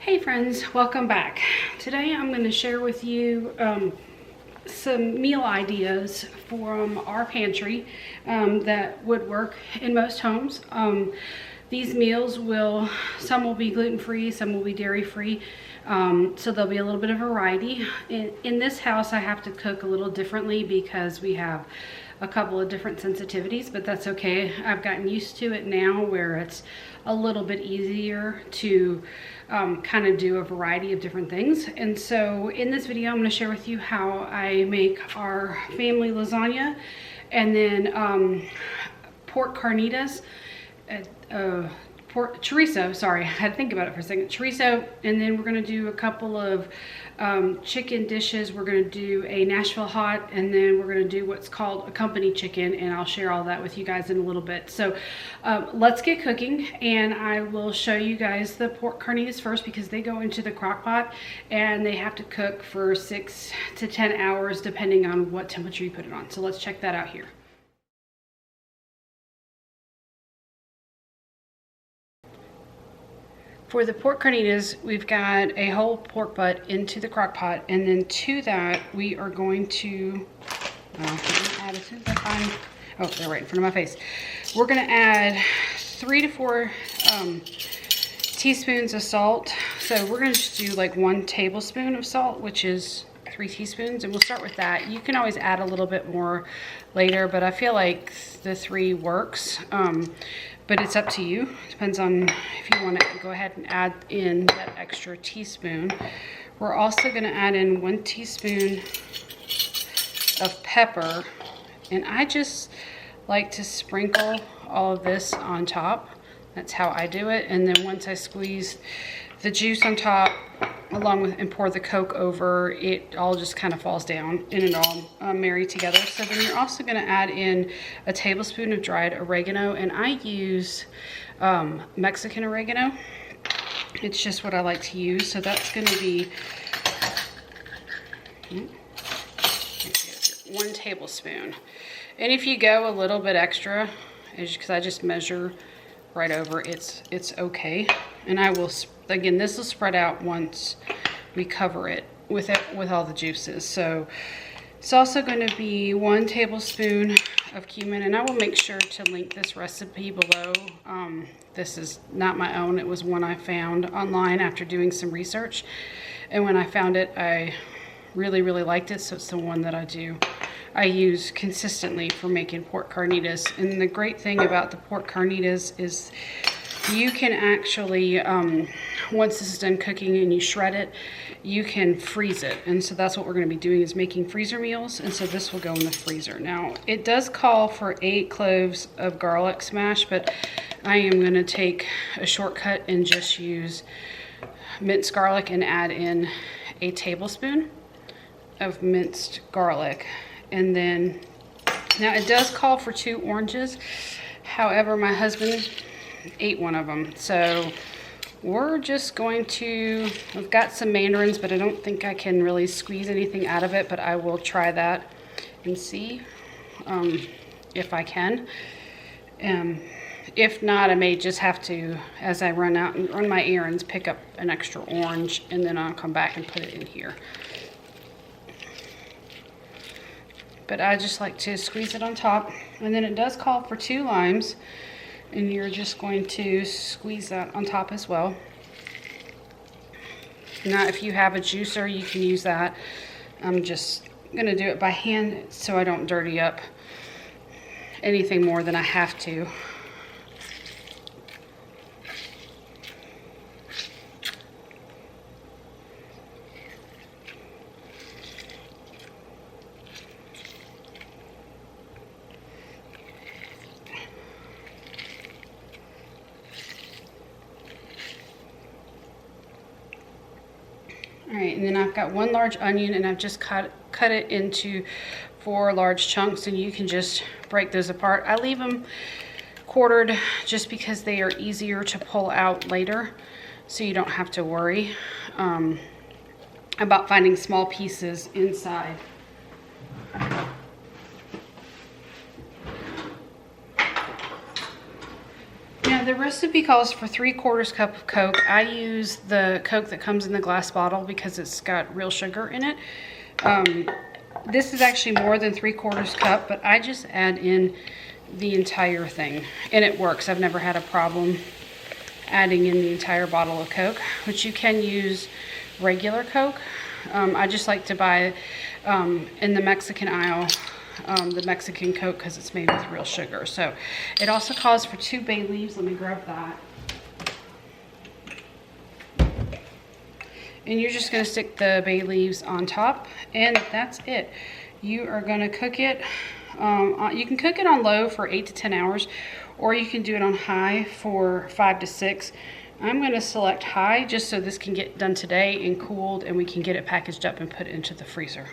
Hey friends, welcome back. Today I'm going to share with you some meal ideas from our pantry that would work in most homes. These meals some will be gluten-free, some will be dairy-free, so there'll be a little bit of variety. In this house I have to cook a little differently because we have a couple of different sensitivities, but that's okay. I've gotten used to it now where it's a little bit easier to kind of do a variety of different things. And so in this video I'm going to share with you how I make our family lasagna, and then pork carnitas, pork chorizo, sorry, I had to think about it for a second, chorizo, and then we're going to do a couple of chicken dishes. We're going to do a Nashville hot, and then we're going to do what's called a company chicken, and I'll share all that with you guys in a little bit. So let's get cooking, and I will show you guys the pork carnitas first because they go into the crock pot and they have to cook for 6 to 10 hours depending on what temperature you put it on. So let's check that out here. For the pork carnitas, we've got a whole pork butt into the crock pot, and then to that we are going to add, as soon as I find, oh, they're right in front of my face. We're going to add 3 to 4 teaspoons of salt. So we're going to just do like 1 tablespoon of salt, which is 3 teaspoons, and we'll start with that. You can always add a little bit more later, but I feel like the 3 works. But it's up to you. Depends on if you want to go ahead and add in that extra teaspoon. We're also going to add in 1 teaspoon of pepper, and I just like to sprinkle all of this on top. That's how I do it. And then once I squeeze the juice on top along with and pour the Coke over, it all just kind of falls down and it all marry together. So then you're also going to add in a tablespoon of dried oregano, and I use Mexican oregano. It's just what I like to use. So that's going to be 1 tablespoon. And if you go a little bit extra, because I just measure right over, it's okay. And I will, again, this will spread out once we cover it with all the juices. So it's also going to be 1 tablespoon of cumin, and I will make sure to link this recipe below. This is not my own. It was one I found online after doing some research, and when I found it I really liked it, so it's the one that I use consistently for making pork carnitas. And the great thing about the pork carnitas is you can actually, once this is done cooking and you shred it, you can freeze it. And so that's what we're going to be doing, is making freezer meals. And so this will go in the freezer. Now, it does call for 8 cloves of garlic smash, but I am going to take a shortcut and just use minced garlic and add in a tablespoon of minced garlic. And then, now it does call for 2 oranges. However, my husband ate one of them. So we're just going to, I've got some mandarins, but I don't think I can really squeeze anything out of it, but I will try that and see if I can. If not, I may just have to, as I run out and run my errands, pick up an extra orange, and then I'll come back and put it in here. But I just like to squeeze it on top. And then it does call for 2 limes, and you're just going to squeeze that on top as well. Now, if you have a juicer, you can use that. I'm just going to do it by hand so I don't dirty up anything more than I have to. All right, and then I've got 1 large onion, and I've just cut it into 4 large chunks, and you can just break those apart. I leave them quartered just because they are easier to pull out later, so you don't have to worry about finding small pieces inside. Now Now the recipe calls for 3/4 cup of Coke. I use the Coke that comes in the glass bottle because it's got real sugar in it. This is actually more than 3/4 cup, but I just add in the entire thing and it works. I've never had a problem adding in the entire bottle of Coke, but you can use regular Coke. I just like to buy in the Mexican aisle the Mexican Coke because it's made with real sugar. So it also calls for 2 bay leaves. Let me grab that. And you're just going to stick the bay leaves on top, and that's it. You are going to cook it. You can cook it on low for 8 to 10 hours, or you can do it on high for 5 to 6. I'm going to select high just so this can get done today and cooled, and we can get it packaged up and put it into the freezer.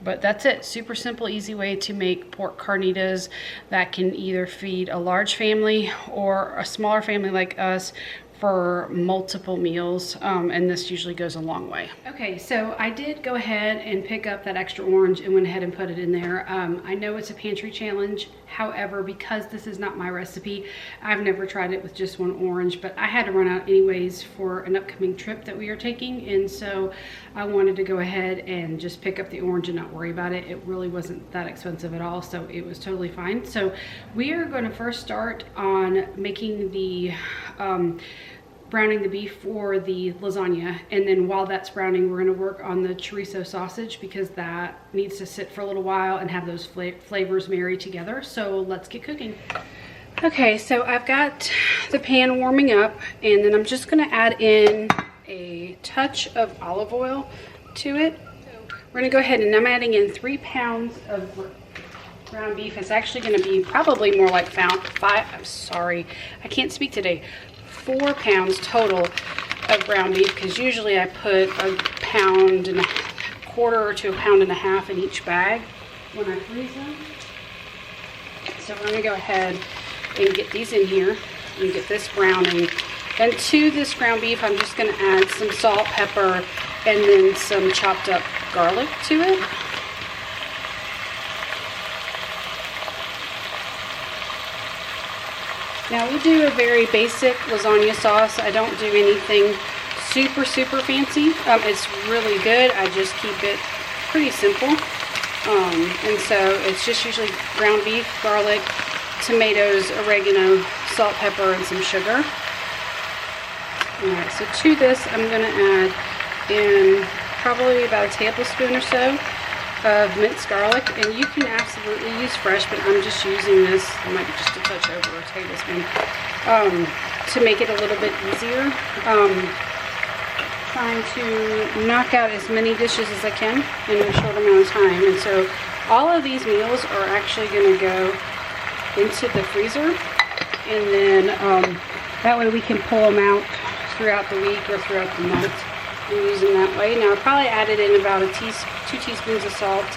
But that's it. Super simple, easy way to make pork carnitas that can either feed a large family or a smaller family like us for multiple meals, and this usually goes a long way. Okay, so I did go ahead and pick up that extra orange and went ahead and put it in there. I know it's a pantry challenge. However, because this is not my recipe, I've never tried it with just 1 orange, but I had to run out anyways for an upcoming trip that we are taking, and so I wanted to go ahead and just pick up the orange and not worry about it. It really wasn't that expensive at all, so it was totally fine. So we are going to first start on making the browning the beef for the lasagna, and then while that's browning, we're going to work on the chorizo sausage because that needs to sit for a little while and have those flavors marry together. So let's get cooking. Okay, so I've got the pan warming up, and then I'm just going to add in a touch of olive oil to it. We're going to go ahead, and I'm adding in 3 pounds of ground beef. It's actually going to be probably more like 5, I'm sorry, I can't speak today, 4 pounds total of ground beef, because usually I put 1.25 pounds to 1.5 pounds in each bag when I freeze them. So we're going to go ahead and get these in here and get this browning. And to this ground beef, I'm just going to add some salt, pepper, and then some chopped up garlic to it. Now we do a very basic lasagna sauce. I don't do anything super fancy. It's really good. I just keep it pretty simple. And so it's just usually ground beef, garlic, tomatoes, oregano, salt, pepper, and some sugar. Alright, so to this I'm going to add in probably about a tablespoon or so of minced garlic, and you can absolutely use fresh, but I'm just using this, it might be just a touch over a tablespoon, to make it a little bit easier. Trying to knock out as many dishes as I can in a short amount of time, and so all of these meals are actually going to go into the freezer, and then that way we can pull them out throughout the week or throughout the month and use them that way. Now I probably added in about 2 teaspoons of salt,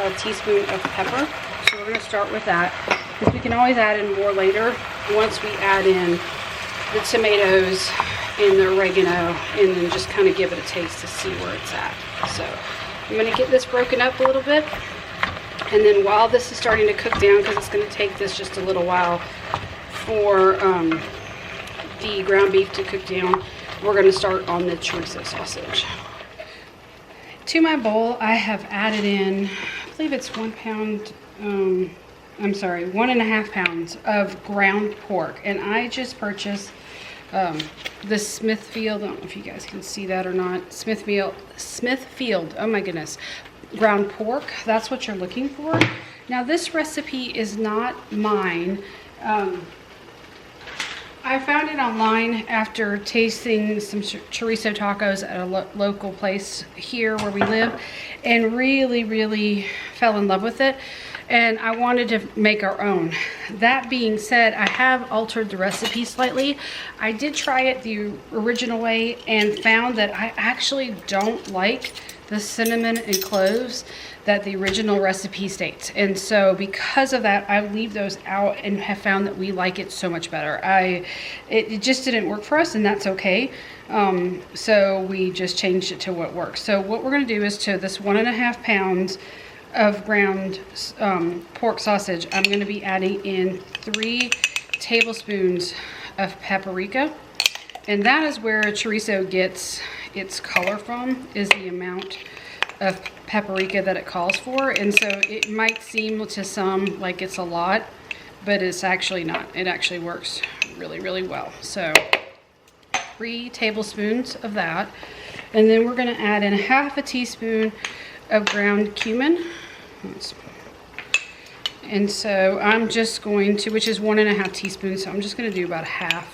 a teaspoon of pepper. So we're going to start with that, because we can always add in more later once we add in the tomatoes and the oregano, and then just kind of give it a taste to see where it's at. So I'm going to get this broken up a little bit, and then while this is starting to cook down, because it's going to take this just a little while for the ground beef to cook down, we're going to start on the chorizo sausage. To my bowl, I have added in, I believe it's 1 pound, 1.5 pounds of ground pork. And I just purchased the Smithfield, I don't know if you guys can see that or not, Smithfield, oh my goodness, ground pork. That's what you're looking for. Now this recipe is not mine. I found it online after tasting some chorizo tacos at a local place here where we live, and really fell in love with it, and I wanted to make our own. That being said, I have altered the recipe slightly. I did try it the original way and found that I actually don't like the cinnamon and cloves that the original recipe states, and so because of that, I leave those out and have found that we like it so much better. It just didn't work for us, and that's okay. So we just changed it to what works. So what we're going to do is, to this 1.5 pounds of ground pork sausage, I'm going to be adding in 3 tablespoons of paprika. And that is where chorizo gets its color from, is the amount of paprika that it calls for. And so it might seem to some like it's a lot, but it's actually not. It actually works really, really well. So 3 tablespoons of that. And then we're gonna add in 1/2 teaspoon of ground cumin. And so I'm just going to, which is 1½ teaspoons, so I'm just gonna do about 1/2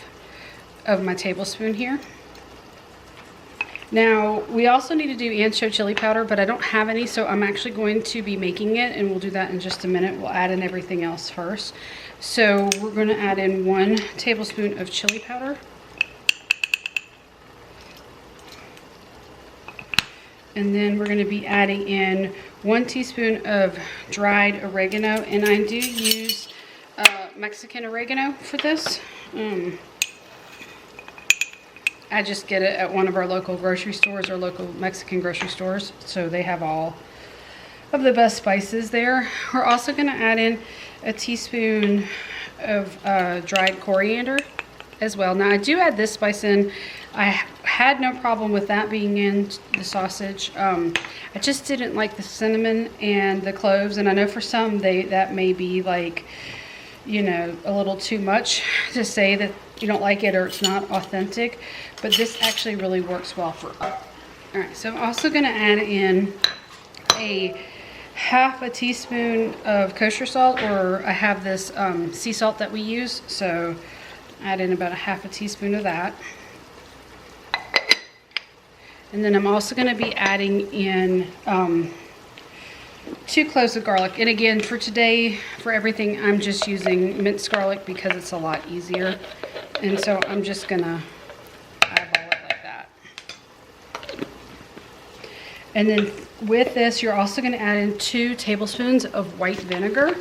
of my tablespoon here. Now, we also need to do ancho chili powder, but I don't have any, so I'm actually going to be making it, and we'll do that in just a minute. We'll add in everything else first. So we're gonna add in 1 tablespoon of chili powder. And then we're gonna be adding in 1 teaspoon of dried oregano, and I do use Mexican oregano for this. I just get it at one of our local grocery stores, or local Mexican grocery stores, so they have all of the best spices there. We're also gonna add in a teaspoon of dried coriander as well. Now I do add this spice in. I had no problem with that being in the sausage. I just didn't like the cinnamon and the cloves, and I know for some that may be like, you know, a little too much to say that you don't like it or it's not authentic, but this actually really works well for us. All right, so I'm also gonna add in a 1/2 teaspoon of kosher salt, or I have this sea salt that we use, so add in about 1/2 teaspoon of that. And then I'm also gonna be adding in 2 cloves of garlic. And again, for today, for everything, I'm just using minced garlic because it's a lot easier. And so I'm just gonna eyeball it like that. And then with this, you're also gonna add in 2 tablespoons of white vinegar.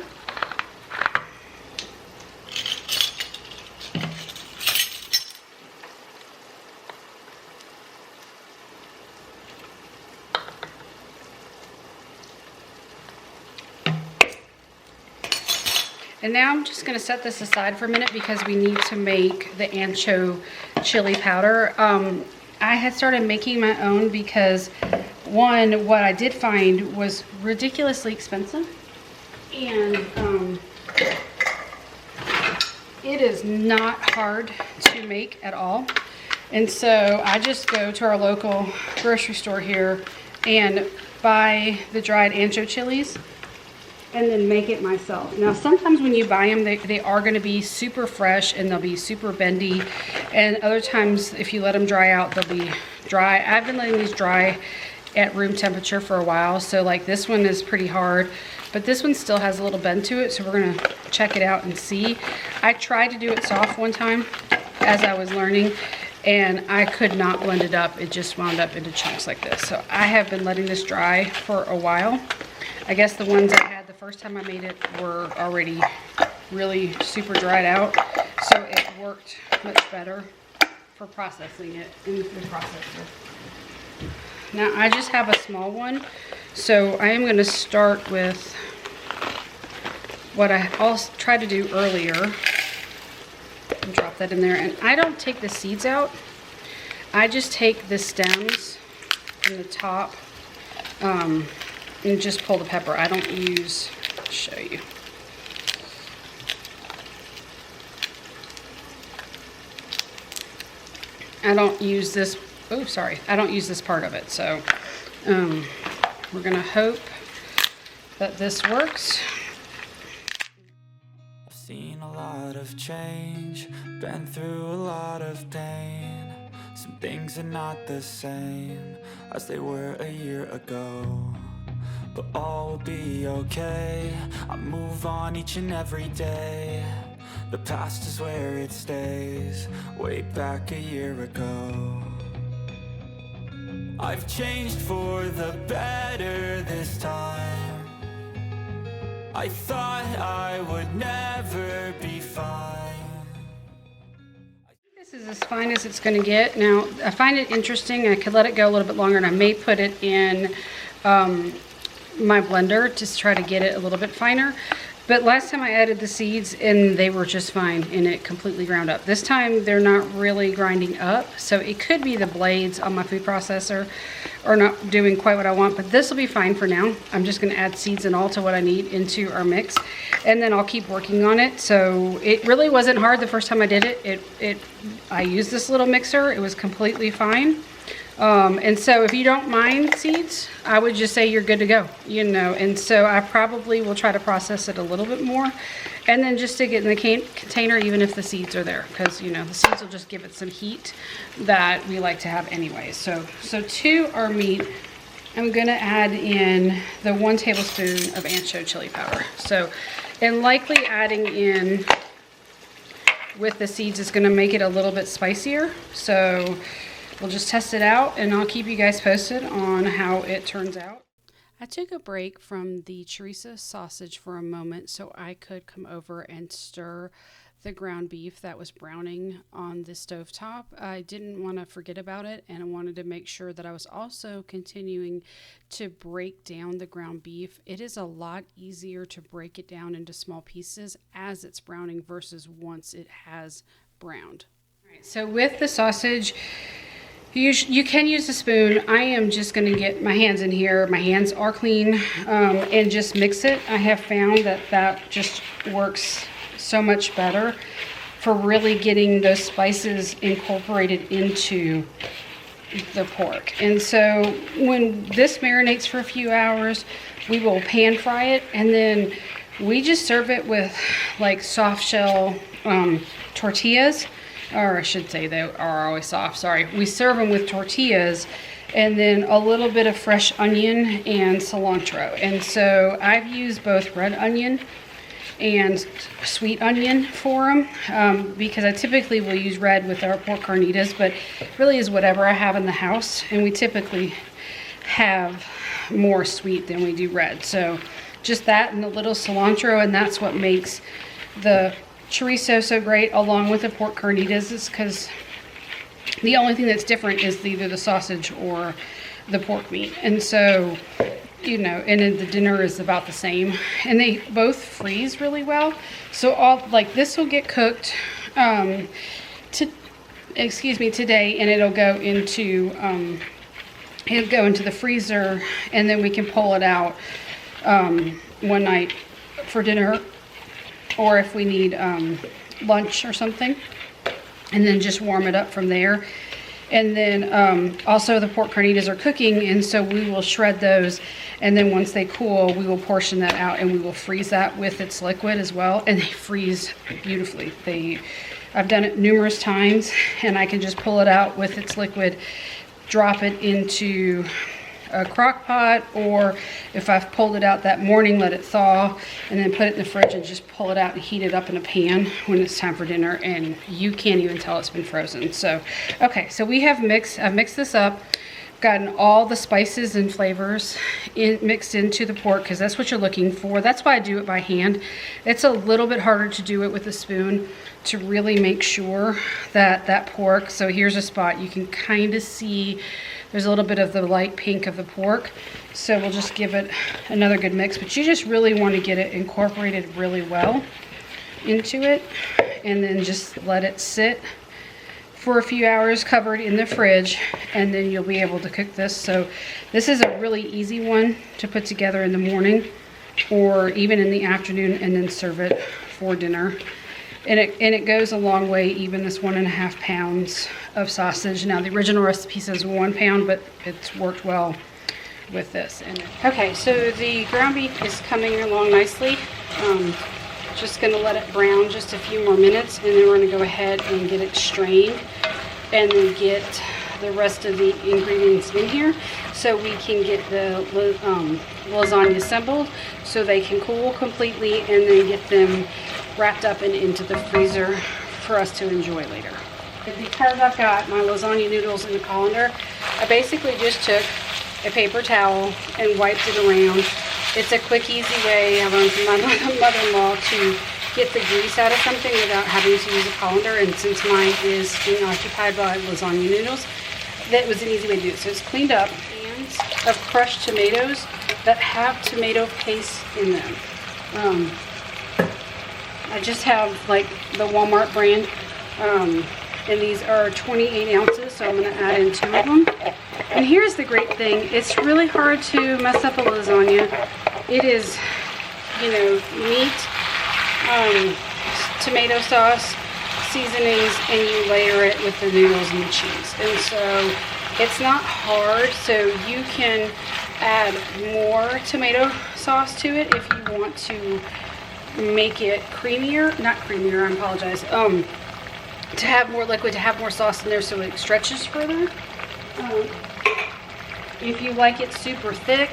And now I'm just gonna set this aside for a minute because we need to make the ancho chili powder. I had started making my own because, one, what I did find was ridiculously expensive. And it is not hard to make at all. And so I just go to our local grocery store here and buy the dried ancho chilies and then make it myself. Now, sometimes when you buy them, they are gonna be super fresh and they'll be super bendy. And other times, if you let them dry out, they'll be dry. I've been letting these dry at room temperature for a while. So like this one is pretty hard, but this one still has a little bend to it. So we're gonna check it out and see. I tried to do it soft one time as I was learning, and I could not blend it up. It just wound up into chunks like this. So I have been letting this dry for a while. I guess the ones I had the first time I made it were already really super dried out, so it worked much better for processing it in the food processor. Now I just have a small one, so I am going to start with what I also tried to do earlier and drop that in there. And I don't take the seeds out, I just take the stems from the top and just pull the pepper. I don't use, I'll show you. I don't use this, oh sorry, I don't use this part of it. So we're gonna hope that this works. I've seen a lot of change, been through a lot of pain. Some things are not the same as they were a year ago, but all will be okay. I move on each and every day. The past is where it stays, way back a year ago. I've changed for the better this time. I thought I would never be fine. This is as fine as it's going to get. Now, I find it interesting. I could let it go a little bit longer, and I may put it in my blender just to try to get it a little bit finer. But last time I added the seeds and they were just fine and it completely ground up. This time they're not really grinding up. So it could be the blades on my food processor are not doing quite what I want, but this will be fine for now. I'm just gonna add seeds and all to what I need into our mix, and then I'll keep working on it. So it really wasn't hard the first time I did it. I used this little mixer. It was completely fine. And so if you don't mind seeds, I would just say you're good to go, you know. And so I probably will try to process it a little bit more and then just stick it in the container even if the seeds are there, because, you know, the seeds will just give it some heat that we like to have anyway. So to our meat, I'm gonna add in the 1 tablespoon of ancho chili powder. So, and likely adding in with the seeds is gonna make it a little bit spicier. So we'll just test it out and I'll keep you guys posted on how it turns out. I took a break from the chorizo sausage for a moment so I could come over and stir the ground beef that was browning on the stovetop. I didn't want to forget about it, and I wanted to make sure that I was also continuing to break down the ground beef. It is a lot easier to break it down into small pieces as it's browning versus once it has browned. All right, so with the sausage, you can use a spoon. I am just going to get my hands in here. My hands are clean, and just mix it. I have found that just works so much better for really getting those spices incorporated into the pork. And so when this marinates for a few hours, we will pan fry it, and then we just serve it with like soft shell tortillas. Or I should say they are always soft, sorry. We serve them with tortillas and then a little bit of fresh onion and cilantro. And so I've used both red onion and sweet onion for them because I typically will use red with our pork carnitas, but it really is whatever I have in the house. And we typically have more sweet than we do red. So just that and a little cilantro, and that's what makes the chorizo so great along with the pork carnitas, is because the only thing that's different is either the sausage or the pork meat. And so, you know, and then the dinner is about the same, and they both freeze really well. So all like this will get cooked today, and it'll go into the freezer, and then we can pull it out one night for dinner, or if we need lunch or something, and then just warm it up from there. And then also the pork carnitas are cooking, and so we will shred those, and then once they cool, we will portion that out and we will freeze that with its liquid as well, and they freeze beautifully. I've done it numerous times, and I can just pull it out with its liquid, drop it into a crock pot, or if I've pulled it out that morning, let it thaw, and then put it in the fridge and just pull it out and heat it up in a pan when it's time for dinner, and you can't even tell it's been frozen. So, okay, so I've mixed this up, gotten all the spices and flavors mixed into the pork, because that's what you're looking for. That's why I do it by hand. It's a little bit harder to do it with a spoon to really make sure that pork, so here's a spot you can kind of see there's a little bit of the light pink of the pork. So we'll just give it another good mix, but you just really want to get it incorporated really well into it, and then just let it sit for a few hours covered in the fridge, and then you'll be able to cook this. So this is a really easy one to put together in the morning or even in the afternoon, and then serve it for dinner. And it goes a long way, even this 1.5 pounds of sausage. Now the original recipe says 1 pound, but it's worked well with this. Okay, so the ground beef is coming along nicely. Just gonna let it brown just a few more minutes, and then we're gonna go ahead and get it strained, and then get the rest of the ingredients in here so we can get the lasagna assembled so they can cool completely, and then get them wrapped up and into the freezer for us to enjoy later. Because I've got my lasagna noodles in the colander, I basically just took a paper towel and wiped it around. It's a quick, easy way, I learned from my mother-in-law, to get the grease out of something without having to use a colander. And since mine is being occupied by lasagna noodles, that was an easy way to do it. So it's cleaned up. Cans of crushed tomatoes that have tomato paste in them. I just have like the Walmart brand, and these are 28 ounces, so I'm gonna add in 2 of them. And here's the great thing, it's really hard to mess up a lasagna. It is, you know, meat, tomato sauce, seasonings, and you layer it with the noodles and the cheese. And so it's not hard, so you can add more tomato sauce to it if you want to make it creamier, not creamier, I apologize, to have more liquid, to have more sauce in there so it stretches further. If you like it super thick,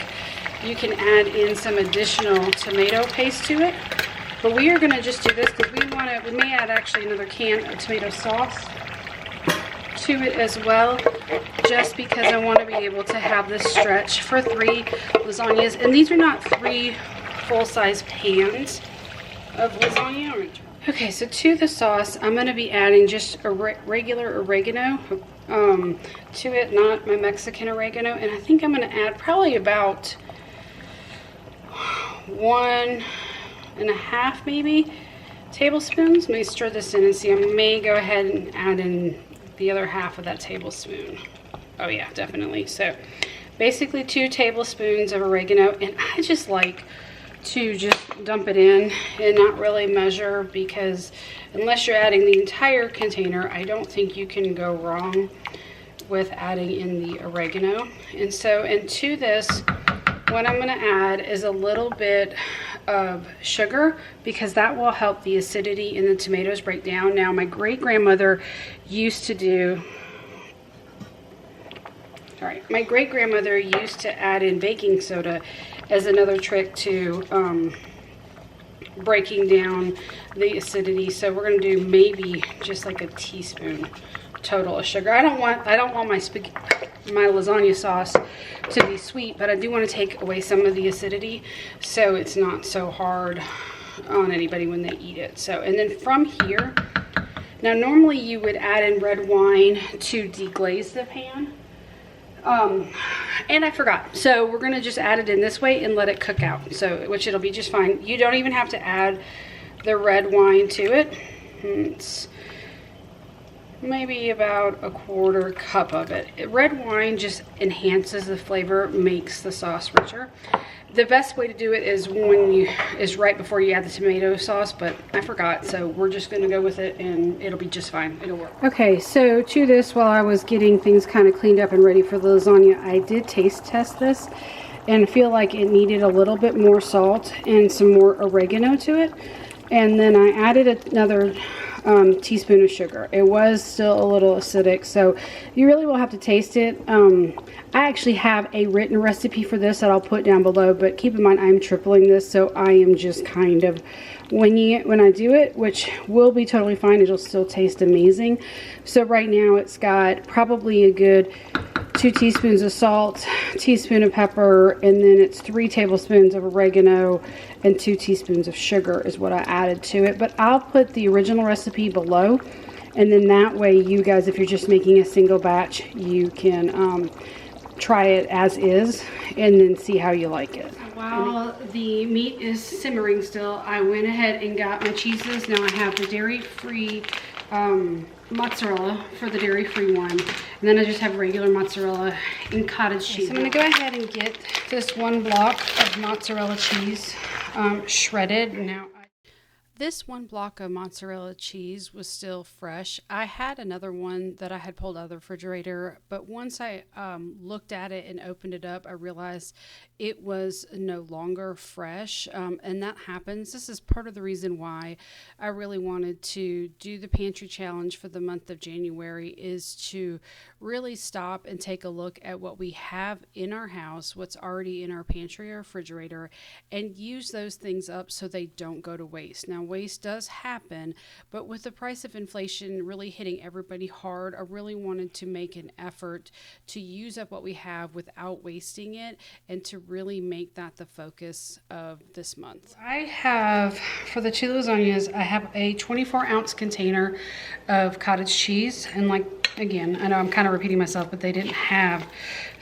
you can add in some additional tomato paste to it. But we are gonna just do this because we may add actually another can of tomato sauce to it as well, just because I want to be able to have this stretch for 3 lasagnas. And these are not 3 full-size pans of lasagna. Okay, so to the sauce, I'm going to be adding just a regular oregano to it, not my Mexican oregano. And I think I'm going to add probably about 1.5 maybe tablespoons. Let me stir this in and see. I may go ahead and add in the other half of that tablespoon. Oh yeah, definitely. So basically 2 tablespoons of oregano, and I just like to just dump it in and not really measure, because unless you're adding the entire container, I don't think you can go wrong with adding in the oregano. And so into this, what I'm going to add is a little bit of sugar, because that will help the acidity in the tomatoes break down. Now, my great-grandmother used to do, my great-grandmother used to add in baking soda as another trick to breaking down the acidity. So we're going to do maybe just like a teaspoon total of sugar. I don't want my lasagna sauce to be sweet, but I do want to take away some of the acidity so it's not so hard on anybody when they eat it. So, and then from here, now normally you would add in red wine to deglaze the pan. And I forgot. So we're going to just add it in this way and let it cook out. So, which it'll be just fine. You don't even have to add the red wine to it. It's maybe about a 1/4 cup of it. Red wine just enhances the flavor, makes the sauce richer. The best way to do it is right before you add the tomato sauce, but I forgot, so we're just gonna go with it and it'll be just fine. It'll work. Okay, so to this, while I was getting things kind of cleaned up and ready for the lasagna, I did taste test this and feel like it needed a little bit more salt and some more oregano to it. And then I added another teaspoon of sugar. It was still a little acidic, so you really will have to taste it. I actually have a written recipe for this that I'll put down below, but keep in mind I'm tripling this, so I am just kind of winging it when I do it, which will be totally fine. It'll still taste amazing. So right now it's got probably a good 2 teaspoons of salt, teaspoon of pepper, and then it's 3 tablespoons of oregano and 2 teaspoons of sugar is what I added to it. But I'll put the original recipe below, and then that way you guys, if you're just making a single batch, you can try it as is and then see how you like it. While the meat is simmering still, I went ahead and got my cheeses. Now I have the dairy-free mozzarella for the dairy-free one, and then I just have regular mozzarella and cottage cheese. So I'm going to go ahead and get this 1 block of mozzarella cheese shredded. Now, this 1 block of mozzarella cheese was still fresh. I had another one that I had pulled out of the refrigerator, but once I looked at it and opened it up, I realized it was no longer fresh, and that happens. This is part of the reason why I really wanted to do the pantry challenge for the month of January, is to really stop and take a look at what we have in our house, what's already in our pantry or refrigerator, and use those things up so they don't go to waste. Now, waste does happen, but with the price of inflation really hitting everybody hard, I really wanted to make an effort to use up what we have without wasting it, and to really make that the focus of this month. I have, for the 2 lasagnas, I have a 24-ounce container of cottage cheese, and like, again, I know I'm kind of repeating myself, but they didn't have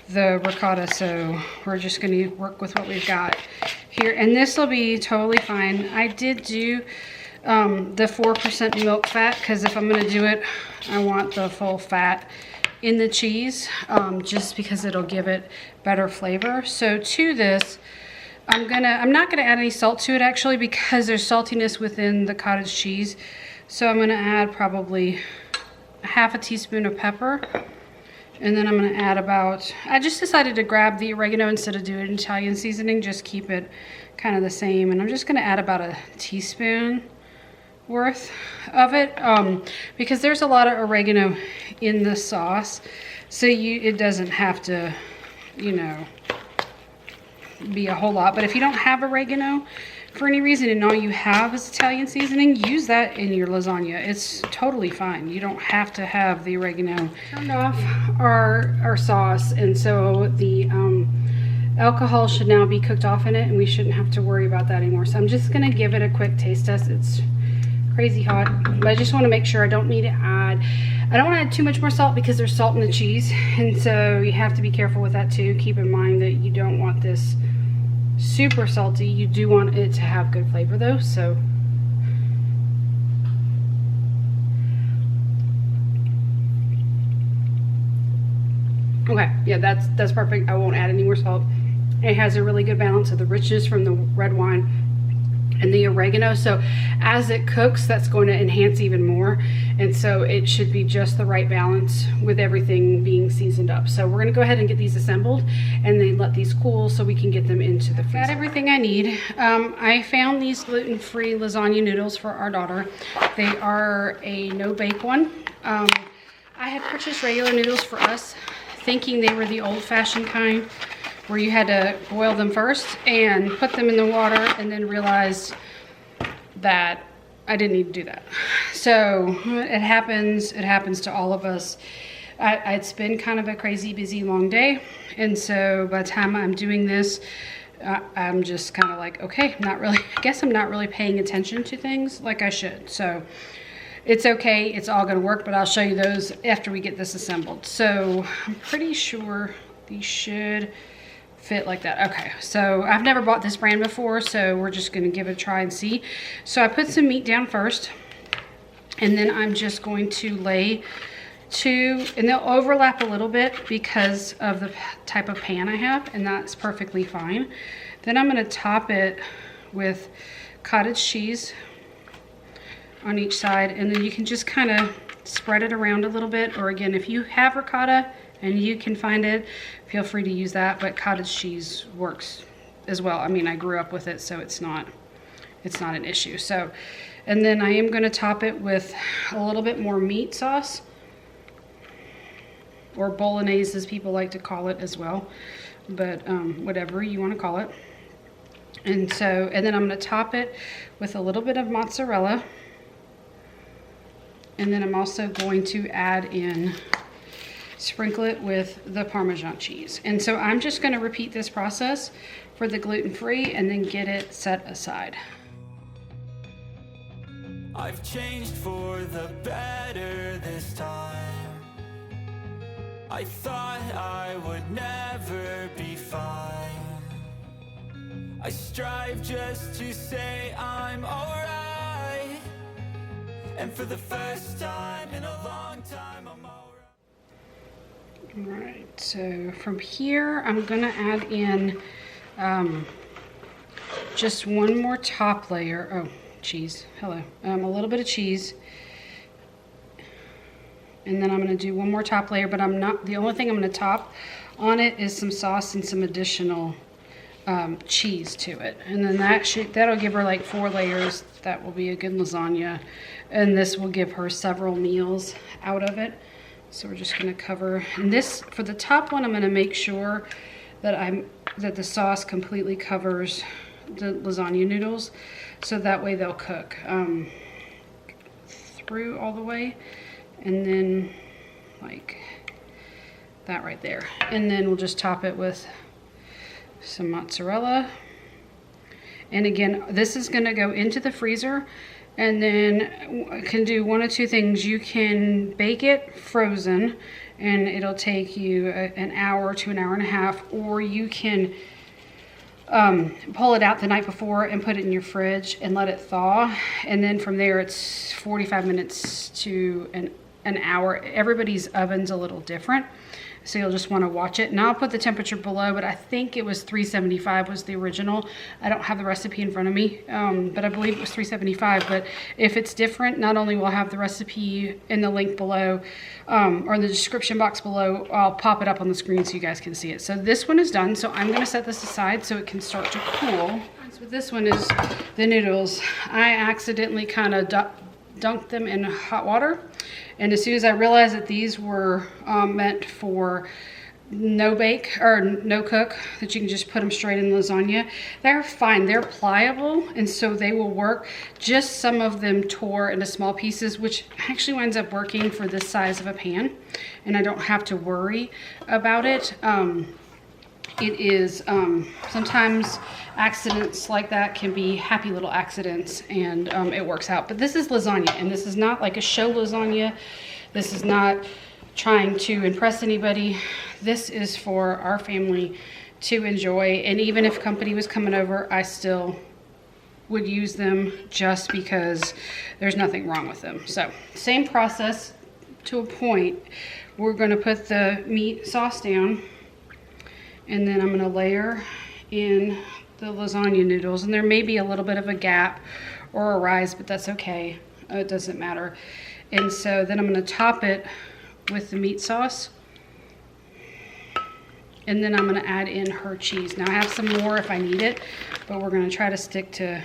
the ricotta, so we're just going to work with what we've got here, and this will be totally fine. I did do the 4% milk fat, because if I'm going to do it, I want the full fat in the cheese, just because it'll give it better flavor. So to this, I'm not gonna add any salt to it actually, because there's saltiness within the cottage cheese. So I'm gonna add probably half a teaspoon of pepper. And then I'm gonna add about, I just decided to grab the oregano instead of doing Italian seasoning, just keep it kind of the same. And I'm just gonna add about a teaspoon worth of it, because there's a lot of oregano in the sauce. So it doesn't have to, you know, be a whole lot. But if you don't have oregano for any reason and all you have is Italian seasoning, use that in your lasagna. It's totally fine. You don't have to have the oregano. Turned off our sauce, and so the alcohol should now be cooked off in it, and we shouldn't have to worry about that anymore. So I'm just gonna give it a quick taste test. It's crazy hot, but I just want to make sure I don't want to add too much more salt, because there's salt in the cheese, and so you have to be careful with that too. Keep in mind that you don't want this super salty. You do want it to have good flavor though. So okay, yeah, that's perfect. I won't add any more salt. It has a really good balance of the richness from the red wine and the oregano, so as it cooks, that's going to enhance even more, and so it should be just the right balance with everything being seasoned up. So we're going to go ahead and get these assembled and then let these cool so we can get them into the freezer. Got everything I need. I found these gluten-free lasagna noodles for our daughter. They are a no-bake one. I had purchased regular noodles for us, thinking they were the old-fashioned kind, where you had to boil them first and put them in the water, and then realized that I didn't need to do that. So it happens to all of us. It's been kind of a crazy, busy, long day, and so by the time I'm doing this, I'm just kind of like, okay, I guess I'm not really paying attention to things like I should. So it's okay, it's all gonna work, but I'll show you those after we get this assembled. So I'm pretty sure these should fit like that. Okay, so I've never bought this brand before, so we're just gonna give it a try and see. So I put some meat down first, and then I'm just going to lay two, and they'll overlap a little bit because of the type of pan I have, and that's perfectly fine. Then I'm gonna top it with cottage cheese on each side, and then you can just kind of spread it around a little bit, or again, if you have ricotta and you can find it, feel free to use that, but cottage cheese works as well. I mean, I grew up with it, so it's not an issue. So, and then I am going to top it with a little bit more meat sauce, or bolognese as people like to call it as well, but whatever you want to call it. And then I'm going to top it with a little bit of mozzarella, and then I'm also going to add in, sprinkle it with the Parmesan cheese. And so I'm just going to repeat this process for the gluten-free and then get it set aside. I've changed for the better this time. I thought I would never be fine. I strive just to say I'm alright, and for the first time in a long time I'm alright. Alright, so from here I'm gonna add in just one more top layer. Oh, cheese. Hello. A little bit of cheese. And then I'm gonna do one more top layer, but the only thing I'm gonna top on it is some sauce and some additional cheese to it. And then that'll give her like 4 layers. That will be a good lasagna. And this will give her several meals out of it. So we're just gonna cover, and this, for the top one, I'm gonna make sure that the sauce completely covers the lasagna noodles, so that way they'll cook through all the way, and then like that right there. And then we'll just top it with some mozzarella. And again, this is gonna go into the freezer, and then can do one of two things. You can bake it frozen, and it'll take you an hour to an hour and a half, or you can pull it out the night before and put it in your fridge and let it thaw. And then from there, it's 45 minutes to an hour. Everybody's oven's a little different, so you'll just want to watch it. And I'll put the temperature below, but I think it was 375 was the original. I don't have the recipe in front of me, but I believe it was 375. But if it's different, not only will I have the recipe in the link below, or in the description box below, I'll pop it up on the screen so you guys can see it. So this one is done, so I'm gonna set this aside so it can start to cool. So this one is the noodles. I accidentally kind of dunked them in hot water, and as soon as I realized that these were meant for no bake or no cook, that you can just put them straight in lasagna, they're fine. They're pliable, and so they will work. Just some of them tore into small pieces, which actually winds up working for this size of a pan, and I don't have to worry about it. It is sometimes accidents like that can be happy little accidents, and it works out. But this is lasagna, and this is not like a show lasagna. This is not trying to impress anybody. This is for our family to enjoy, and even if company was coming over, I still would use them just because there's nothing wrong with them. So same process to a point. We're going to put the meat sauce down, and then I'm going to layer in the lasagna noodles, and there may be a little bit of a gap or a rise, but that's okay. It doesn't matter. And so then I'm going to top it with the meat sauce, and then I'm going to add in her cheese. Now I have some more if I need it, but we're going to try to stick to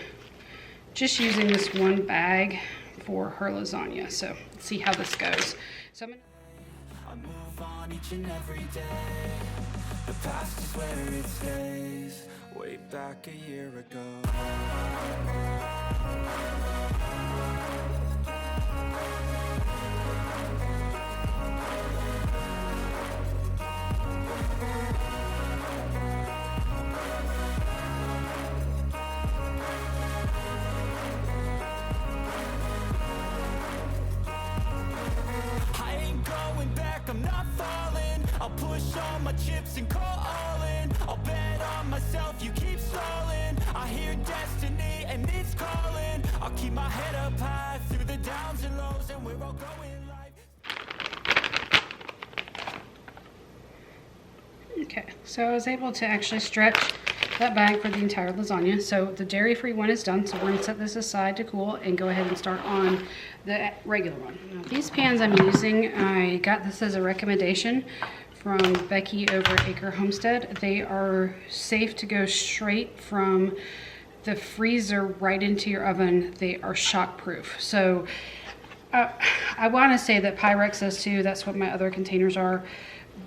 just using this one bag for her lasagna. So let's see how this goes. So I move on each and every day. The past is where it stays. Way back a year ago. I ain't going back, I'm not falling. I'll push all my chips and call all in. I'll bet on myself, you keep stalling. I hear destiny and it's calling. I'll keep my head up high through the downs and lows, and we're all going live. okay, so I was able to actually stretch that bag for the entire lasagna. So the dairy-free one is done, so we're gonna set this aside to cool and go ahead and start on the regular one. Now, these pans I'm using, I got this as a recommendation from Becky over at Acre Homestead. They are safe to go straight from the freezer right into your oven. They are shock-proof. So I want to say that Pyrex does too. That's what my other containers are.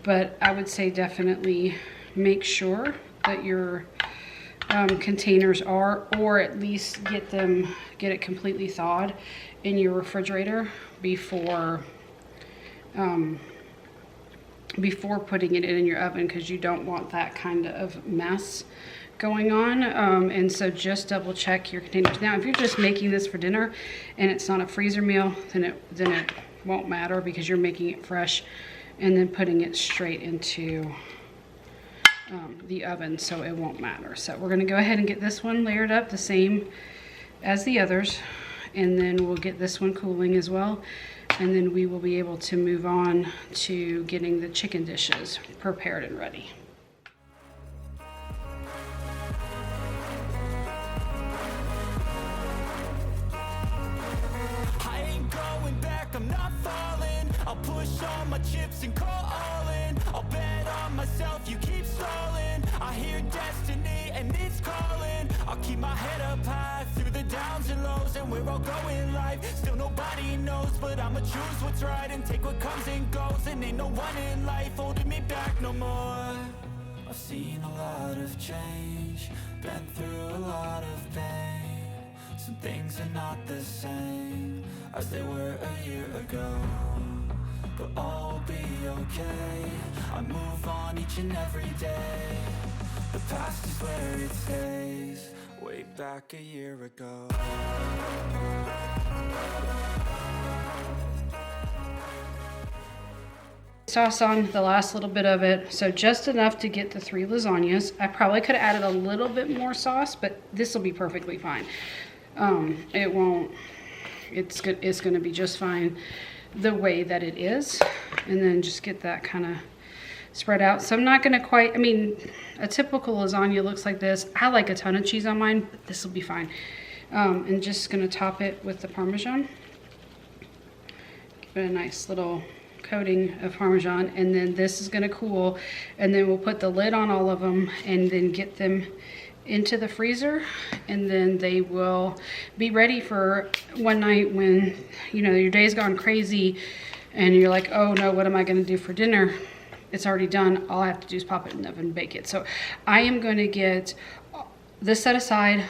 But I would say definitely make sure that your containers are, or at least get it completely thawed in your refrigerator before putting it in your oven, because you don't want that kind of mess going on. And so just double check your containers. Now, if you're just making this for dinner and it's not a freezer meal, then it won't matter, because you're making it fresh and then putting it straight into the oven, so it won't matter. So we're going to go ahead and get this one layered up the same as the others, and then we'll get this one cooling as well, and then we will be able to move on to getting the chicken dishes prepared and ready. I ain't going back, I'm not falling. I'll push all my chips and call all in. I'll bet on myself, you keep stalling. I hear destiny and it's calling. I'll keep my head up high through the downs and lows, and we're all going live. Still nobody knows, but I'ma choose what's right and take what comes and goes. And ain't no one in life holding me back no more. I've seen a lot of change, been through a lot of pain. Some things are not the same as they were a year ago, but all will be okay. I move on each and every day. The past is where it stays. Way back a year ago. Sauce on the last little bit of it, so just enough to get the 3 lasagnas. I probably could have added a little bit more sauce, but this will be perfectly fine. It won't, it's good, it's going to be just fine the way that it is. And then just get that kind of spread out. So I'm not going to quite, I mean, a typical lasagna looks like this. I like a ton of cheese on mine, but this will be fine. And just going to top it with the Parmesan. Give it a nice little coating of Parmesan, and then this is going to cool, and then we'll put the lid on all of them and then get them into the freezer, and then they will be ready for one night when, you know, your day's gone crazy and you're like, oh no, what am I going to do for dinner? It's already done. All I have to do is pop it in the oven and bake it. So I am going to get this set aside,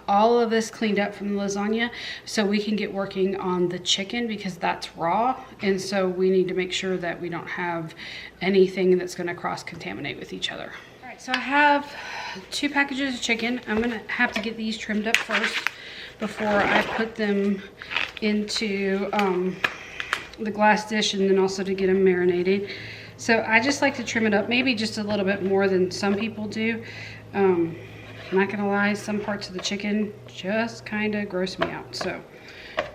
all of this cleaned up from the lasagna, so we can get working on the chicken, because that's raw, and so we need to make sure that we don't have anything that's going to cross-contaminate with each other. All right, so I have 2 packages of chicken. I'm going to have to get these trimmed up first before I put them into the glass dish, and then also to get them marinated. So I just like to trim it up, maybe just a little bit more than some people do. I'm not gonna lie, some parts of the chicken just kind of gross me out. So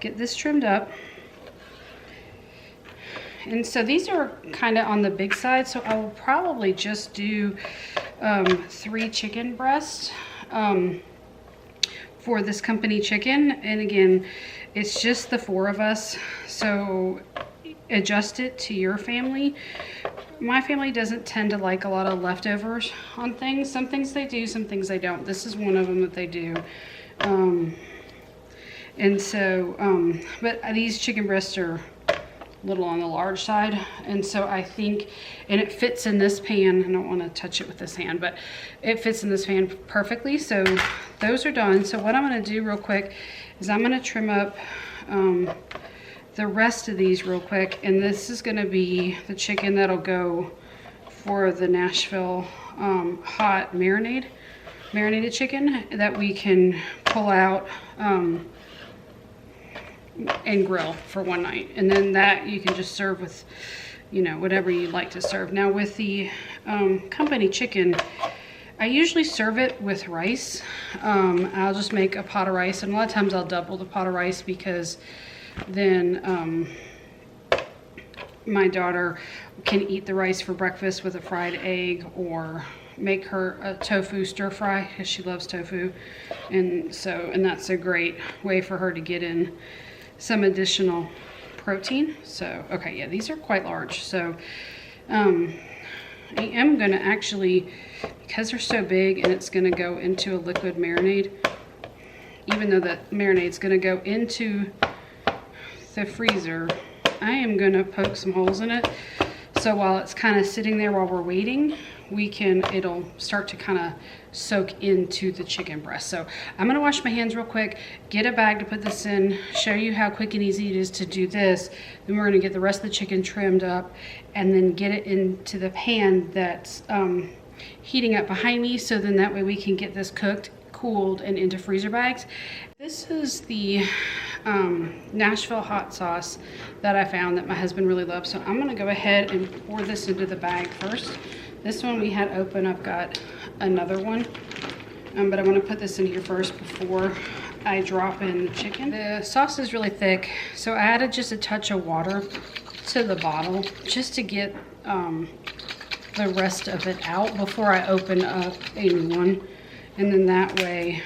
get this trimmed up. And so these are kind of on the big side, so I will probably just do 3 chicken breasts for this company chicken. And again, it's just the 4 of us, so adjust it to your family. My family doesn't tend to like a lot of leftovers on things. Some things they do, some things they don't. This is one of them that they do. And so, but these chicken breasts are a little on the large side. And so I think, and it fits in this pan. I don't want to touch it with this hand, but it fits in this pan perfectly. So those are done. So what I'm going to do real quick is I'm going to trim up the rest of these real quick, and this is going to be the chicken that'll go for the Nashville hot marinated chicken that we can pull out and grill for one night, and then that you can just serve with, you know, whatever you like to serve. Now with the company chicken, I usually serve it with rice. I'll just make a pot of rice, and a lot of times I'll double the pot of rice, because then my daughter can eat the rice for breakfast with a fried egg, or make her a tofu stir fry, because she loves tofu. And that's a great way for her to get in some additional protein. So okay, yeah, these are quite large. So I am gonna actually, because they're so big and it's gonna go into a liquid marinade, even though that marinade's gonna go into the freezer, I am going to poke some holes in it, so while it's kind of sitting there while we're waiting, it'll start to kind of soak into the chicken breast. So I'm going to wash my hands real quick, get a bag to put this in, show you how quick and easy it is to do this. Then we're going to get the rest of the chicken trimmed up, and then get it into the pan that's heating up behind me, so then that way we can get this cooked, cooled, and into freezer bags. This is the Nashville hot sauce that I found that my husband really loves. So I'm gonna go ahead and pour this into the bag first. This one we had open, I've got another one, but I wanna put this in here first before I drop in the chicken. The sauce is really thick, so I added just a touch of water to the bottle just to get the rest of it out before I open up a new one. And then that way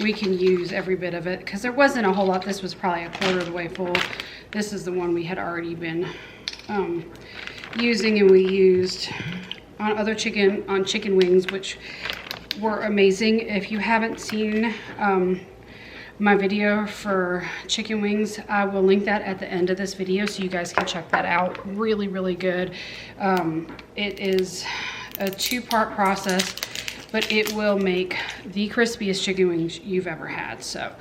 we can use every bit of it, because there wasn't a whole lot. This was probably a quarter of the way full. This is the one we had already been using, and we used on chicken wings, which were amazing. If you haven't seen my video for chicken wings, I will link that at the end of this video so you guys can check that out. Really, really good. It is a 2-part process, but it will make the crispiest chicken wings you've ever had. So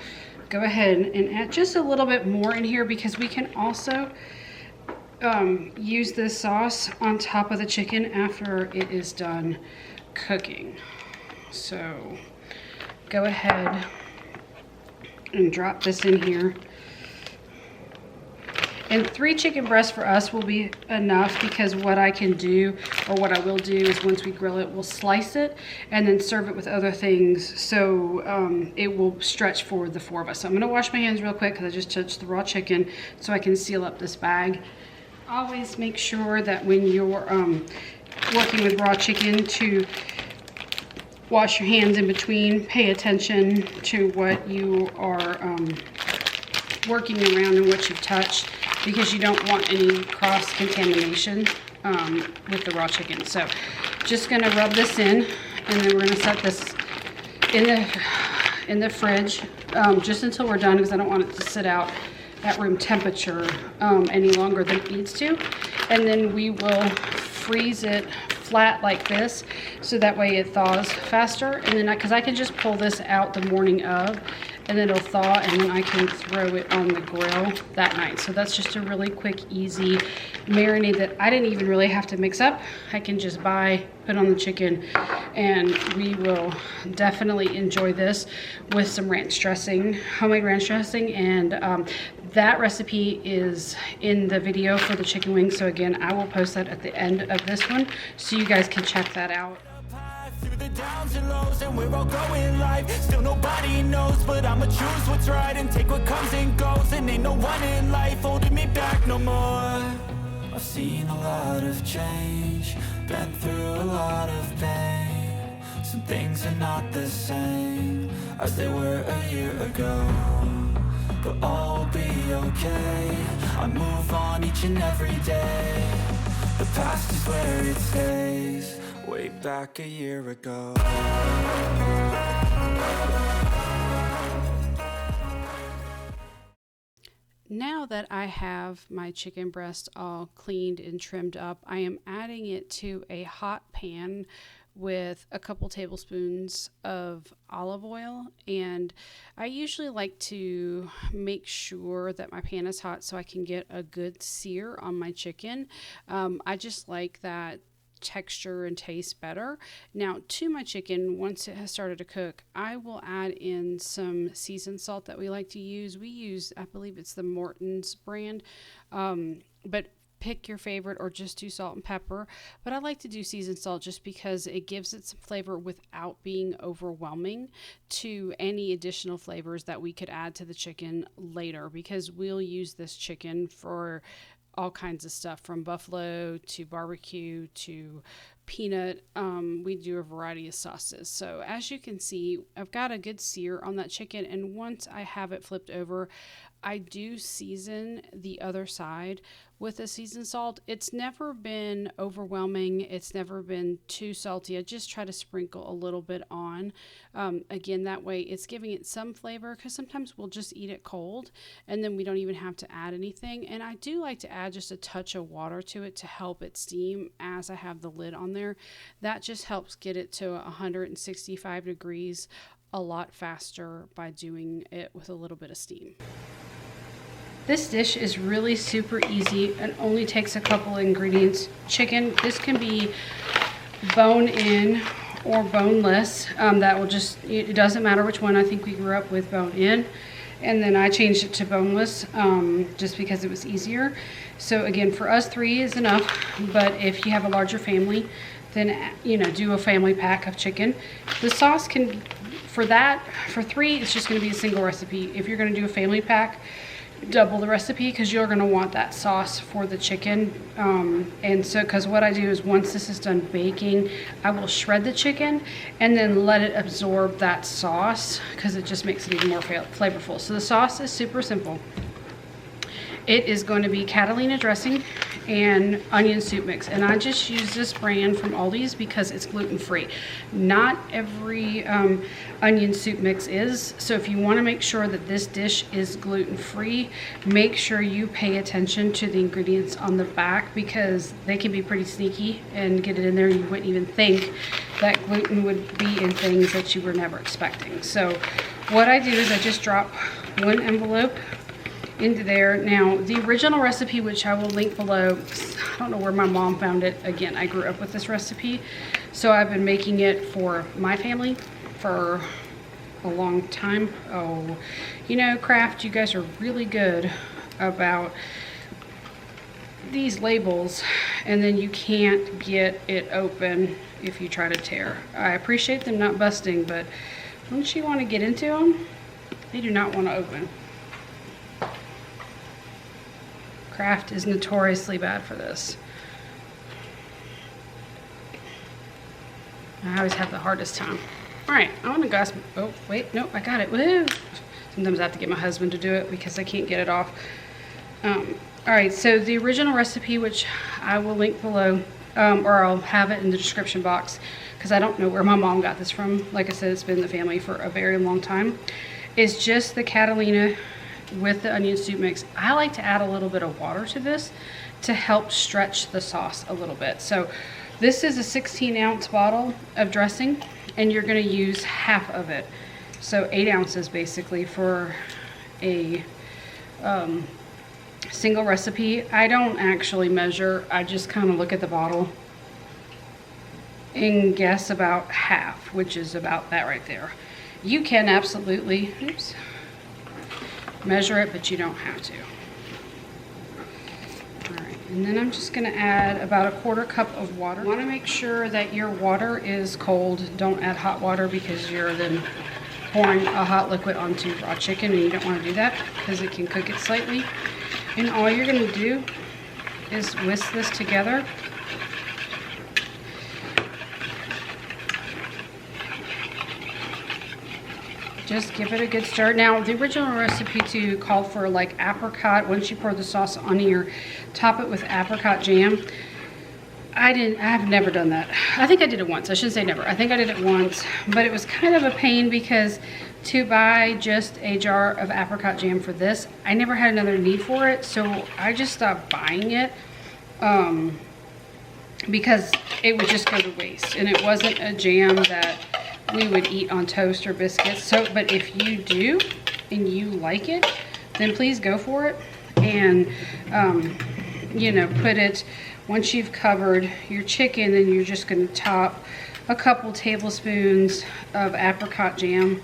go ahead and add just a little bit more in here, because we can also use this sauce on top of the chicken after it is done cooking. So go ahead and drop this in here. And 3 chicken breasts for us will be enough, because what I can do, or what I will do, is once we grill it, we'll slice it and then serve it with other things, so it will stretch for the 4 of us. So I'm gonna wash my hands real quick because I just touched the raw chicken so I can seal up this bag. Always make sure that when you're working with raw chicken to wash your hands in between. Pay attention to what you are working around and what you've touched, because you don't want any cross-contamination with the raw chicken. So just gonna rub this in, and then we're gonna set this in the fridge just until we're done, because I don't want it to sit out at room temperature any longer than it needs to. And then we will freeze it flat like this, so that way it thaws faster. And then because I can just pull this out the morning of, and then it'll thaw, and then I can throw it on the grill that night. So that's just a really quick, easy marinade that I didn't even really have to mix up. I can just buy, put on the chicken, and we will definitely enjoy this with some ranch dressing, homemade ranch dressing. And that recipe is in the video for the chicken wings. So again, I will post that at the end of this one, so you guys can check that out. Through the downs and lows, and we're all going live. Still nobody knows, but I'ma choose what's right and take what comes and goes. And ain't no one in life holding me back no more. I've seen a lot of change, been through a lot of pain. Some things are not the same as they were a year ago, but all will be okay. I move on each and every day. The past is where it stays, way back a year ago. Now that I have my chicken breast all cleaned and trimmed up, I am adding it to a hot pan with a couple tablespoons of olive oil. And I usually like to make sure that my pan is hot so I can get a good sear on my chicken. I just like that texture and taste better. Now to my chicken, once it has started to cook, I will add in some seasoned salt that we like to use. We use, I believe it's the Morton's brand, but pick your favorite, or just do salt and pepper. But I like to do seasoned salt just because it gives it some flavor without being overwhelming to any additional flavors that we could add to the chicken later, because we'll use this chicken for all kinds of stuff, from buffalo to barbecue to peanut. We do a variety of sauces. So as you can see, I've got a good sear on that chicken, and once I have it flipped over, I do season the other side with a seasoned salt. It's never been overwhelming. It's never been too salty. I just try to sprinkle a little bit on. Again, that way it's giving it some flavor, because sometimes we'll just eat it cold and then we don't even have to add anything. And I do like to add just a touch of water to it to help it steam as I have the lid on there. That just helps get it to 165 degrees a lot faster by doing it with a little bit of steam. This dish is really super easy and only takes a couple of ingredients. Chicken, this can be bone in or boneless. That will just, it doesn't matter which one. I think we grew up with bone in, and then I changed it to boneless just because it was easier. So again, for us 3 is enough, but if you have a larger family, then do a family pack of chicken. The sauce can, for 3, it's just going to be a single recipe. If you're going to do a family pack, double the recipe, because you're going to want that sauce for the chicken. And so, because what I do is, once this is done baking, I will shred the chicken and then let it absorb that sauce, because it just makes it even more flavorful. So the sauce is super simple. It is going to be Catalina dressing and onion soup mix, and I just use this brand from Aldi's because it's gluten-free. Not every onion soup mix is, so if you want to make sure that this dish is gluten-free, make sure you pay attention to the ingredients on the back, because they can be pretty sneaky and get it in there and you wouldn't even think that gluten would be in things that you were never expecting. So what I do is I just drop 1 envelope into there. Now the original recipe, which I will link below, I don't know where my mom found it. Again, I grew up with this recipe, so I've been making it for my family for a long time. Oh, Kraft, you guys are really good about these labels, and then you can't get it open if you try to tear. I appreciate them not busting, but once you want to get into them, they do not want to open. Kraft is notoriously bad for this. I always have the hardest time. All right, I want to go. Oh, wait, no, I got it. Woo! Sometimes I have to get my husband to do it because I can't get it off. All right, so the original recipe, which I will link below, or I'll have it in the description box, because I don't know where my mom got this from. Like I said, it's been in the family for a very long time. It's just the Catalina with the onion soup mix. I like to add a little bit of water to this to help stretch the sauce a little bit. So this is a 16-ounce bottle of dressing, and you're going to use half of it. So 8 ounces basically for a single recipe. I don't actually measure. I just kind of look at the bottle and guess about half, which is about that right there. You can absolutely, oops, measure it, but you don't have to. All right, and then I'm just gonna add about 1/4 cup of water. You wanna make sure that your water is cold. Don't add hot water because you're then pouring a hot liquid onto raw chicken, and you don't wanna do that because it can cook it slightly. And all you're gonna do is whisk this together. Just give it a good stir. Now, the original recipe too called for like apricot. Once you pour the sauce on here, top it with apricot jam. I've never done that. I think I did it once. I shouldn't say never. I think I did it once, but it was kind of a pain because to buy just a jar of apricot jam for this, I never had another need for it, so I just stopped buying it because it would just go to waste, and it wasn't a jam that we would eat on toast or biscuits. So, but if you do and you like it, then please go for it, and you know, put it, once you've covered your chicken, then you're just going to top a couple tablespoons of apricot jam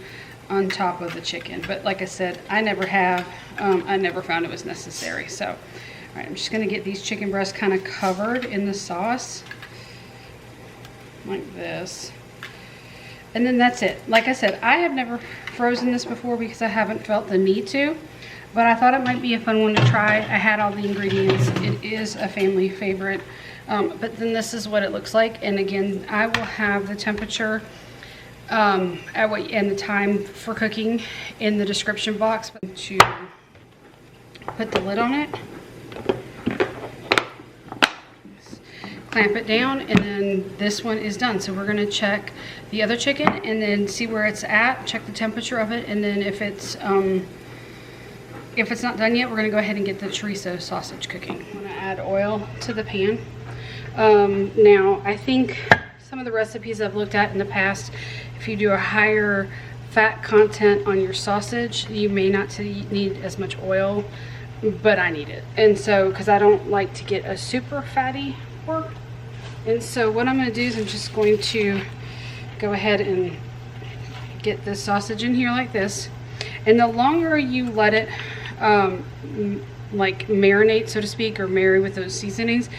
on top of the chicken. But like I said, I never have, I never found it was necessary. So, all right, I'm just going to get these chicken breasts kind of covered in the sauce like this. And then that's it. Like I said, I have never frozen this before because I haven't felt the need to, but I thought it might be a fun one to try. I had all the ingredients. It is a family favorite. But then this is what it looks like. And again, I will have the temperature and the time for cooking in the description box. To put the lid on it, clamp it down, and then this one is done. So we're gonna check the other chicken and then see where it's at, check the temperature of it, and then if it's not done yet, we're gonna go ahead and get the chorizo sausage cooking. I'm gonna add oil to the pan. Now, I think some of the recipes I've looked at in the past, if you do a higher fat content on your sausage, you may not need as much oil, but I need it. And so, because I don't like to get a super fatty pork. And so what I'm going to do is I'm just going to go ahead and get this sausage in here like this. And the longer you let it like marinate, so to speak, or marry with those seasonings,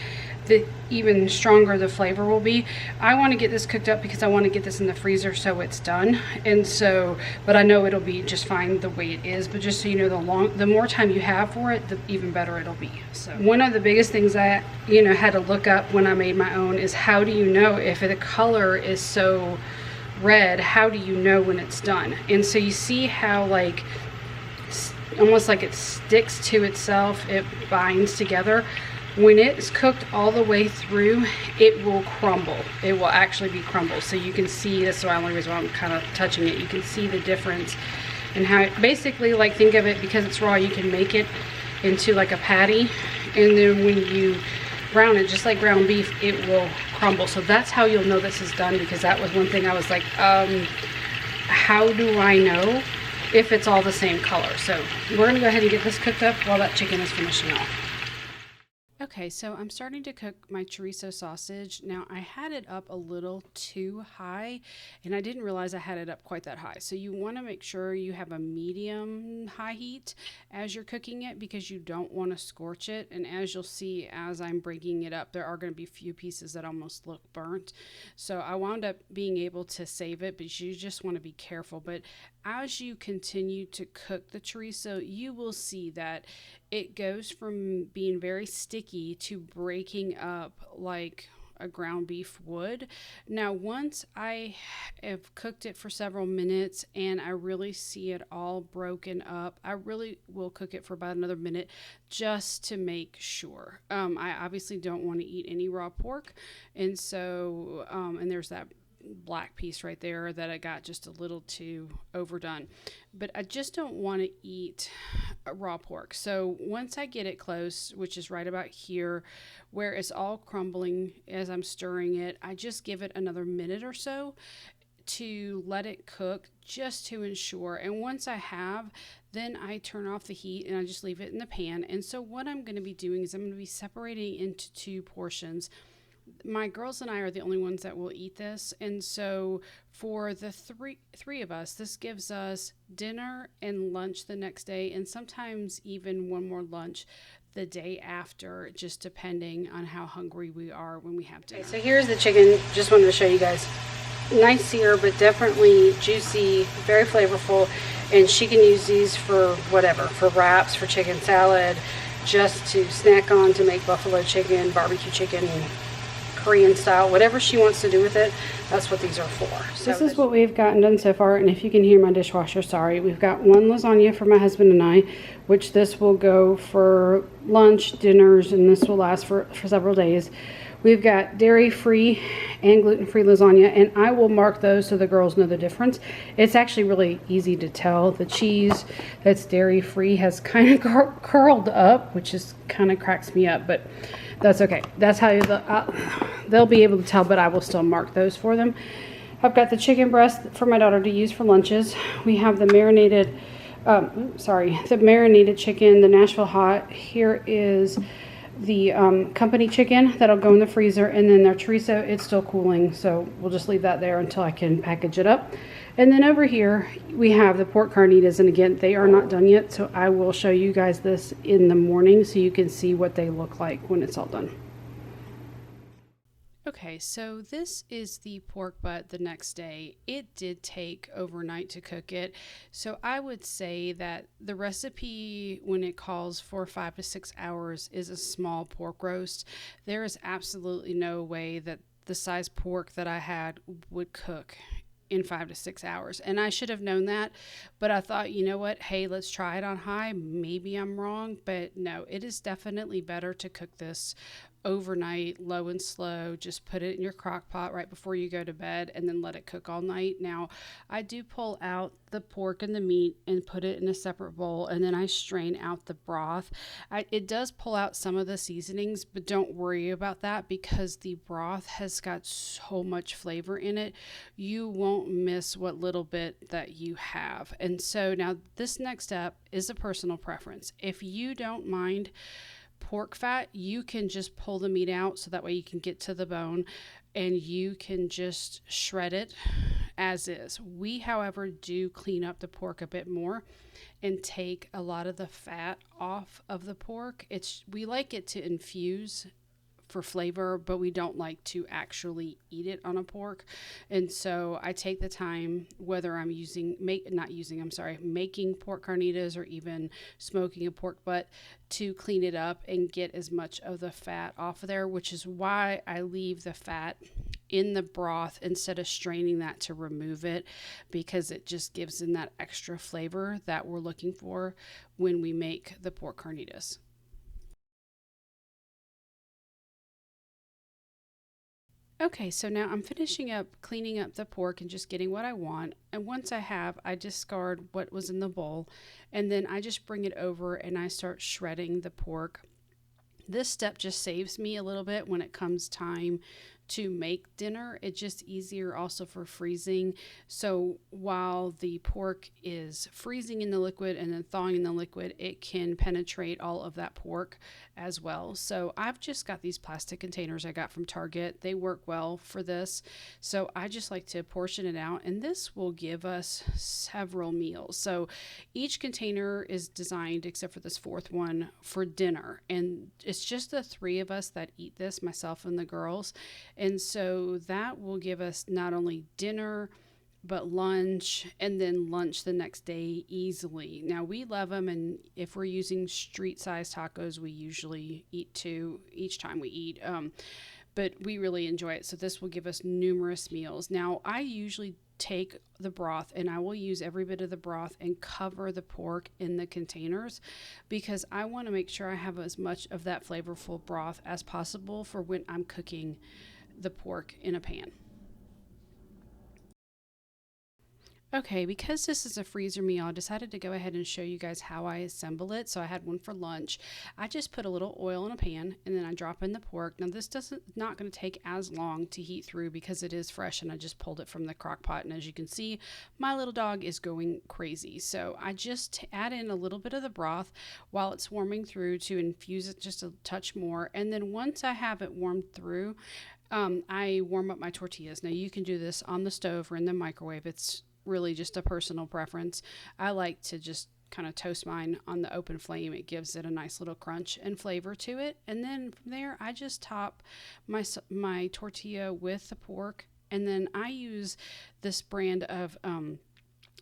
the even stronger the flavor will be. I want to get this cooked up because I want to get this in the freezer so it's done. And so, but I know it'll be just fine the way it is, but just so you know, the more time you have for it, the even better it'll be. So one of the biggest things I had to look up when I made my own is, how do you know if the color is so red, how do you know when it's done? And so you see how like almost like it sticks to itself, it binds together. When it's cooked all the way through, it will crumble. It will actually be crumbled. So you can see, that's the only reason why I'm kind of touching it. You can see the difference in how it, basically, like, think of it, because it's raw, you can make it into like a patty. And then when you brown it, just like ground beef, it will crumble. So that's how you'll know this is done, because that was one thing I was like, how do I know if it's all the same color? So we're gonna go ahead and get this cooked up while that chicken is finishing off. Okay, so I'm starting to cook my chorizo sausage. Now, I had it up a little too high, and I didn't realize I had it up quite that high. So you want to make sure you have a medium high heat as you're cooking it, because you don't want to scorch it. And as you'll see as I'm breaking it up, there are going to be a few pieces that almost look burnt. So I wound up being able to save it, but you just want to be careful. But as you continue to cook the chorizo, you will see that it goes from being very sticky to breaking up like a ground beef would. Now, once I have cooked it for several minutes and I really see it all broken up, I really will cook it for about another minute just to make sure. I obviously don't want to eat any raw pork, and so and there's that black piece right there that I got just a little too overdone. But I just don't want to eat raw pork. So once I get it close, which is right about here, where it's all crumbling as I'm stirring it, I just give it another minute or so to let it cook just to ensure. And once I have, then I turn off the heat and I just leave it in the pan. And so what I'm going to be doing is I'm going to be separating into two portions. My girls and I are the only ones that will eat this, and so for the three of us, this gives us dinner and lunch the next day, and sometimes even one more lunch the day after, just depending on how hungry we are when we have dinner. Okay, so here's the chicken. Just wanted to show you guys. Nice sear, but definitely juicy, very flavorful, and she can use these for whatever, for wraps, for chicken salad, just to snack on, to make buffalo chicken, barbecue chicken, Korean style, whatever she wants to do with it, that's what these are for. So this is what we've gotten done so far, and if you can hear my dishwasher, sorry. We've got one lasagna for my husband and I, which this will go for lunch, dinners, and this will last for several days. We've got dairy-free and gluten-free lasagna, and I will mark those so the girls know the difference. It's actually really easy to tell. The cheese that's dairy-free has kind of curled up, which is kind of cracks me up, but that's okay. That's how they'll be able to tell, but I will still mark those for them. I've got the chicken breast for my daughter to use for lunches. We have the marinated chicken, the Nashville hot. Here is the company chicken that'll go in the freezer, and then their chorizo, it's still cooling, so we'll just leave that there until I can package it up. And then over here we have the pork carnitas, and again, they are not done yet, so I will show you guys this in the morning so you can see what they look like when it's all done. Okay, so this is the pork butt the next day. It did take overnight to cook it, so I would say that the recipe, when it calls for 5 to 6 hours, is a small pork roast. There is absolutely no way that the size pork that I had would cook in 5 to 6 hours, and I should have known that, but I thought, you know what, hey, let's try it on high. Maybe I'm wrong, but no, it is definitely better to cook this overnight, low and slow. Just put it in your crock pot right before you go to bed and then let it cook all night. Now, I do pull out the pork and the meat and put it in a separate bowl, and then I strain out the broth. It does pull out some of the seasonings, but don't worry about that because the broth has got so much flavor in it. You won't miss what little bit that you have. And so now this next step is a personal preference. If you don't mind pork fat, you can just pull the meat out so that way you can get to the bone and you can just shred it as is. We, however, do clean up the pork a bit more and take a lot of the fat off of the pork. We like it to infuse for flavor, but we don't like to actually eat it on a pork. And so I take the time, whether I'm making pork carnitas or even smoking a pork butt, to clean it up and get as much of the fat off of there, which is why I leave the fat in the broth instead of straining that to remove it, because it just gives in that extra flavor that we're looking for when we make the pork carnitas. Okay, so now I'm finishing up cleaning up the pork and just getting what I want. And once I have, I discard what was in the bowl, and then I just bring it over and I start shredding the pork. This step just saves me a little bit when it comes time to make dinner. It's just easier also for freezing. So while the pork is freezing in the liquid and then thawing in the liquid, it can penetrate all of that pork as well. So I've just got these plastic containers I got from Target. They work well for this. So I just like to portion it out, and this will give us several meals. So each container is designed, except for this fourth one, for dinner. And it's just the three of us that eat this, myself and the girls. And so that will give us not only dinner, but lunch, and then lunch the next day easily. Now, we love them, and if we're using street size tacos, we usually eat two each time we eat. But we really enjoy it. So this will give us numerous meals. Now, I usually take the broth and I will use every bit of the broth and cover the pork in the containers, because I want to make sure I have as much of that flavorful broth as possible for when I'm cooking the pork in a pan. Okay, because this is a freezer meal, I decided to go ahead and show you guys how I assemble it. So I had one for lunch. I just put a little oil in a pan and then I drop in the pork. Now this not going to take as long to heat through because it is fresh, and I just pulled it from the crock pot. And as you can see, my little dog is going crazy. So I just add in a little bit of the broth while it's warming through to infuse it just a touch more. And then once I have it warmed through, I warm up my tortillas. Now you can do this on the stove or in the microwave. It's really just a personal preference. I like to just kind of toast mine on the open flame. It gives it a nice little crunch and flavor to it. And then from there, I just top my tortilla with the pork. And then I use this brand of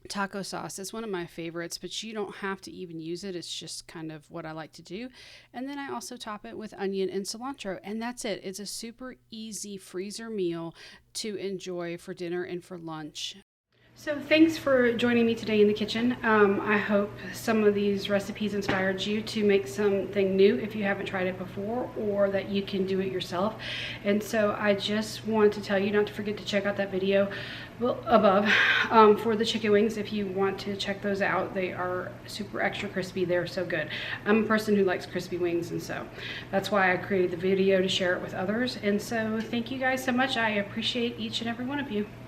taco sauce. It's one of my favorites, but you don't have to even use it. It's just kind of what I like to do. And then I also top it with onion and cilantro, and that's it. It's a super easy freezer meal to enjoy for dinner and for lunch. So thanks for joining me today in the kitchen. I hope some of these recipes inspired you to make something new if you haven't tried it before, or that you can do it yourself. And so I just want to tell you not to forget to check out that video above for the chicken wings. If you want to check those out, they are super extra crispy. They're so good. I'm a person who likes crispy wings, and so that's why I created the video, to share it with others. And so thank you guys so much. I appreciate each and every one of you.